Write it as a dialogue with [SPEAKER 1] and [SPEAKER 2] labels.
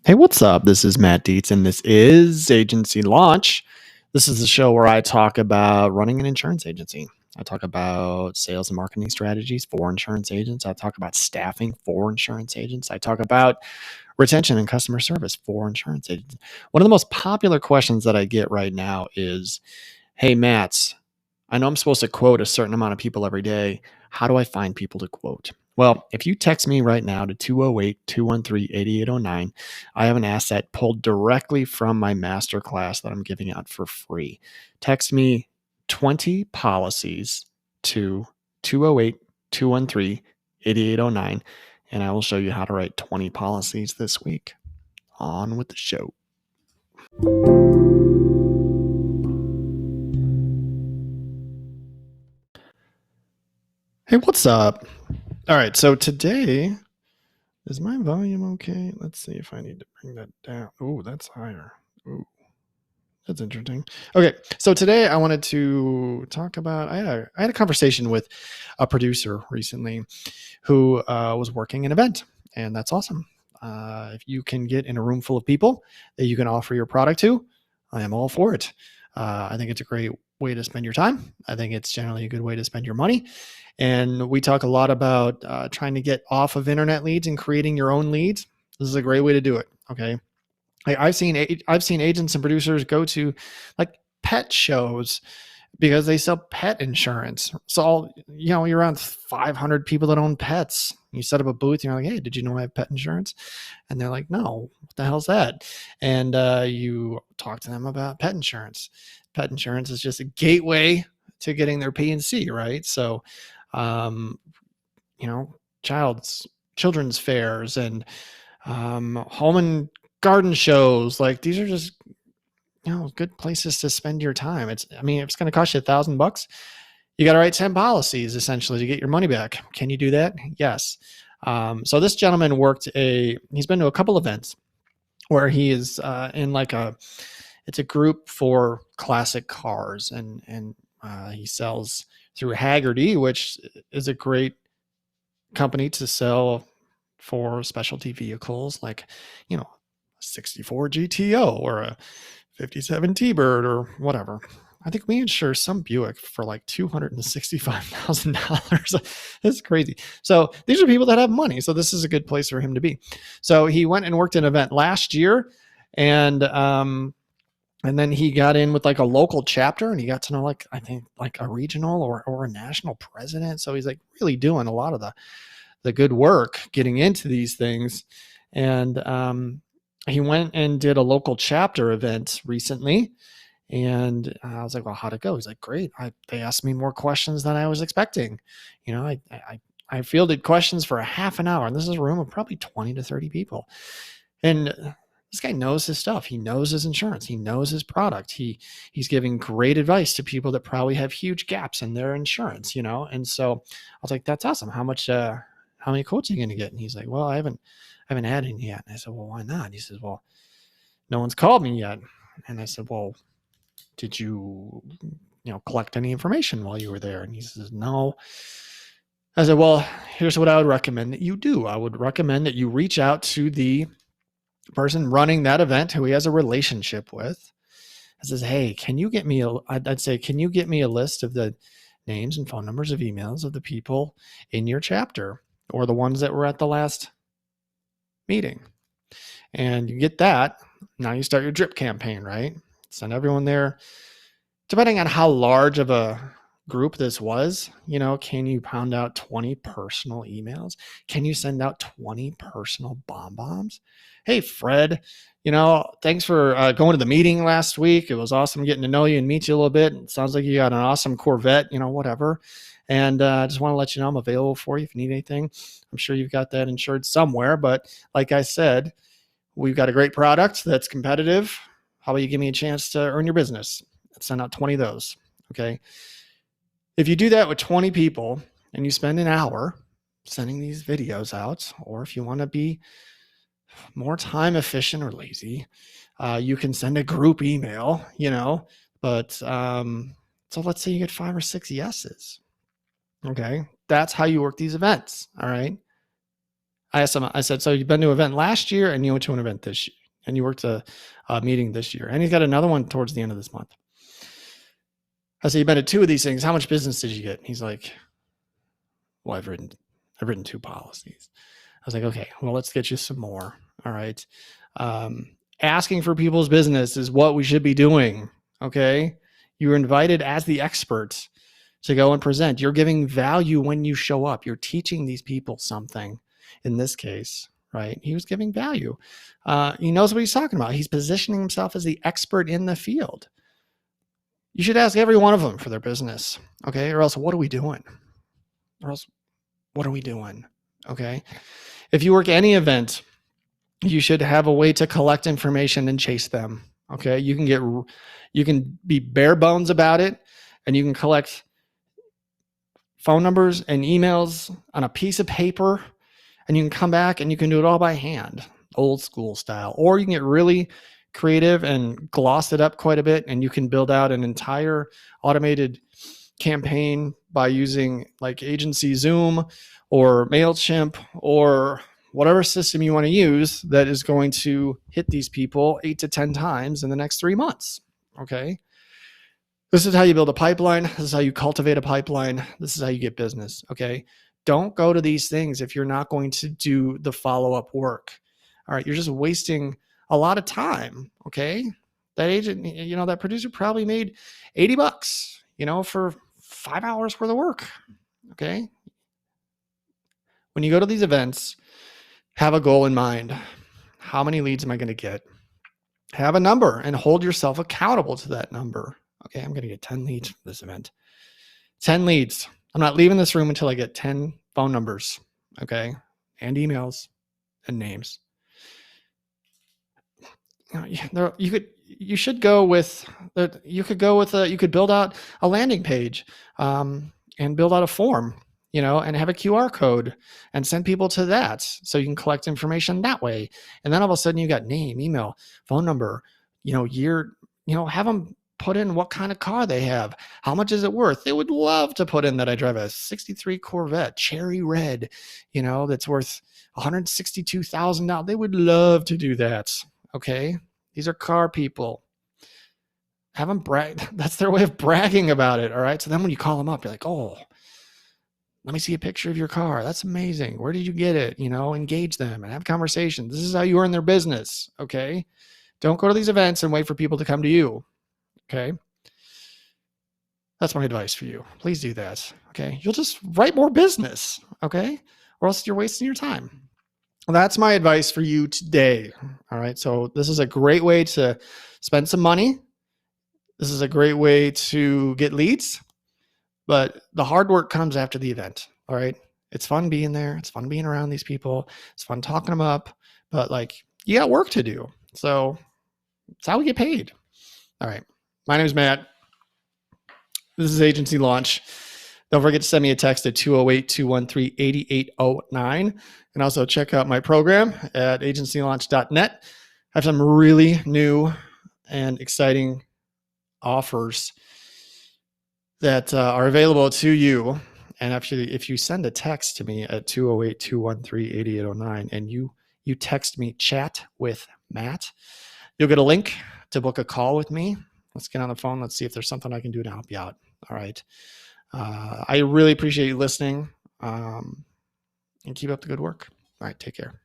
[SPEAKER 1] Hey, what's up? This is Matt Dietz, and this is Agency Launch. This is the show where I talk about running an insurance agency. I talk about sales and marketing strategies for insurance agents. I talk about staffing for insurance agents. I talk about retention and customer service for insurance agents. One of the most popular questions that I get right now is, hey, Matt, I know I'm supposed to quote a certain amount of people every day. How do I find people to quote? Well, if you text me right now to 208-213-8809, I have an asset pulled directly from my masterclass that I'm giving out for free. Text me 20 policies to 208-213-8809, and I will show you how to write 20 policies this week. On with the show. Hey, what's up? All right, so today, is my volume okay? Let's see if I need to bring that down. Oh, that's higher. Ooh, that's interesting. Okay, so today I wanted to talk about, I had a conversation with a producer recently who was working an event, and that's awesome. If you can get in a room full of people that you can offer your product to, I am all for it. I think it's a great way to spend your time. I think it's generally a good way to spend your money. And we talk a lot about trying to get off of internet leads and creating your own leads. This is a great way to do it. Okay. I've seen agents and producers go to like pet shows because they sell pet insurance. So, you're around 500 people that own pets. You set up a booth and you're like, hey, did you know I have pet insurance? And they're like, no, what the hell's that? And you talk to them about pet insurance. Pet insurance is just a gateway to getting their P&C, right? So, children's fairs and home and garden shows, like these are just good places to spend your time. If it's going to cost you $1,000, you got to write 10 policies essentially to get your money back. Can you do that? Yes. So this gentleman he's been to a couple events where he is in it's a group for classic cars, and he sells through Hagerty, which is a great company to sell for specialty vehicles like, a 64 GTO or a 57 T-Bird or whatever. I think we insure some Buick for like $265,000. That's crazy. So these are people that have money. So this is a good place for him to be. So he went and worked an event last year, and then he got in with like a local chapter, and he got to know I think a regional or a national president. So he's like really doing a lot of the good work getting into these things. And he went and did a local chapter event recently. And I was like, well, how'd it go? He's like, great. They asked me more questions than I was expecting. I fielded questions for a half an hour, and this is a room of probably 20 to 30 people. And this guy knows his stuff. He knows his insurance. He knows his product. He's giving great advice to people that probably have huge gaps in their insurance, And so I was like, that's awesome. How many quotes are you going to get? And he's like, well, I haven't had any yet. And I said, well, why not? He says, well, no one's called me yet. And I said, well, did you, collect any information while you were there? And he says, no. I said, well, here's what I would recommend that you do. I would recommend that you reach out to the person running that event who he has a relationship with. I says, hey, can you get me can you get me a list of the names and phone numbers of emails of the people in your chapter or the ones that were at the last meeting? And you get that. Now you start your drip campaign, right? Send everyone there. Depending on how large of a group this was, can you pound out 20 personal emails? Can you send out 20 personal bombs? Hey, Fred, thanks for going to the meeting last week. It was awesome getting to know you and meet you a little bit. It sounds like you got an awesome Corvette, whatever. And I just want to let you know I'm available for you if you need anything. I'm sure you've got that insured somewhere. But like I said, we've got a great product that's competitive. How about you give me a chance to earn your business? Let's send out 20 of those. Okay. If you do that with 20 people and you spend an hour sending these videos out, or if you want to be more time efficient or lazy, you can send a group email, but so let's say you get 5 or 6 yeses. Okay. That's how you work these events. All right. I asked him, I said, so you've been to an event last year and you went to an event this and you worked a meeting this year, and he's got another one towards the end of this month. I said, you've been to 2 of these things. How much business did you get? And he's like, well, I've written 2 policies. I was like, okay, well, let's get you some more. All right. Asking for people's business is what we should be doing. Okay. You were invited as the expert to go and present. You're giving value when you show up. You're teaching these people something in this case, right? He was giving value. He knows what he's talking about. He's positioning himself as the expert in the field. You should ask every one of them for their business. Okay. Or else what are we doing? Okay. If you work any event, you should have a way to collect information and chase them. Okay. You can be bare bones about it, and you can collect phone numbers and emails on a piece of paper, and you can come back and you can do it all by hand, old school style, or you can get really creative and gloss it up quite a bit, and you can build out an entire automated campaign by using like Agency Zoom or MailChimp or whatever system you want to use that is going to hit these people 8 to 10 times in the next 3 months. Okay. This is how you build a pipeline. This is how you cultivate a pipeline. This is how you get business. Okay. Don't go to these things if you're not going to do the follow-up work. All right. You're just wasting a lot of time. Okay. That agent, that producer probably made $80, for 5 hours worth of work. Okay. When you go to these events, have a goal in mind. How many leads am I going to get? Have a number and hold yourself accountable to that number. Okay, I'm going to get 10 leads for this event. 10 leads. I'm not leaving this room until I get 10 phone numbers, okay, and emails and names. You could build out a landing page and build out a form, and have a QR code and send people to that so you can collect information that way. And then all of a sudden you got name, email, phone number, year, have them put in what kind of car they have. How much is it worth? They would love to put in that I drive a 63 Corvette, cherry red, that's worth $162,000. They would love to do that. Okay. These are car people. Have them brag. That's their way of bragging about it. All right. So then when you call them up, you're like, oh, let me see a picture of your car. That's amazing. Where did you get it? Engage them and have conversations. This is how you earn their business. Okay. Don't go to these events and wait for people to come to you. Okay. That's my advice for you. Please do that. Okay. You'll just write more business. Okay. Or else you're wasting your time. Well, that's my advice for you today. All right. So this is a great way to spend some money. This is a great way to get leads. But the hard work comes after the event. All right. It's fun being there. It's fun being around these people. It's fun talking them up. But you got work to do. So it's how we get paid. All right. My name is Matt. This is Agency Launch. Don't forget to send me a text at 208-213-8809. And also check out my program at agencylaunch.net. I have some really new and exciting offers that are available to you. And actually, if you send a text to me at 208-213-8809 and you text me chat with Matt, you'll get a link to book a call with me. Let's get on the phone. Let's see if there's something I can do to help you out. All right. I really appreciate you listening, and keep up the good work. All right. Take care.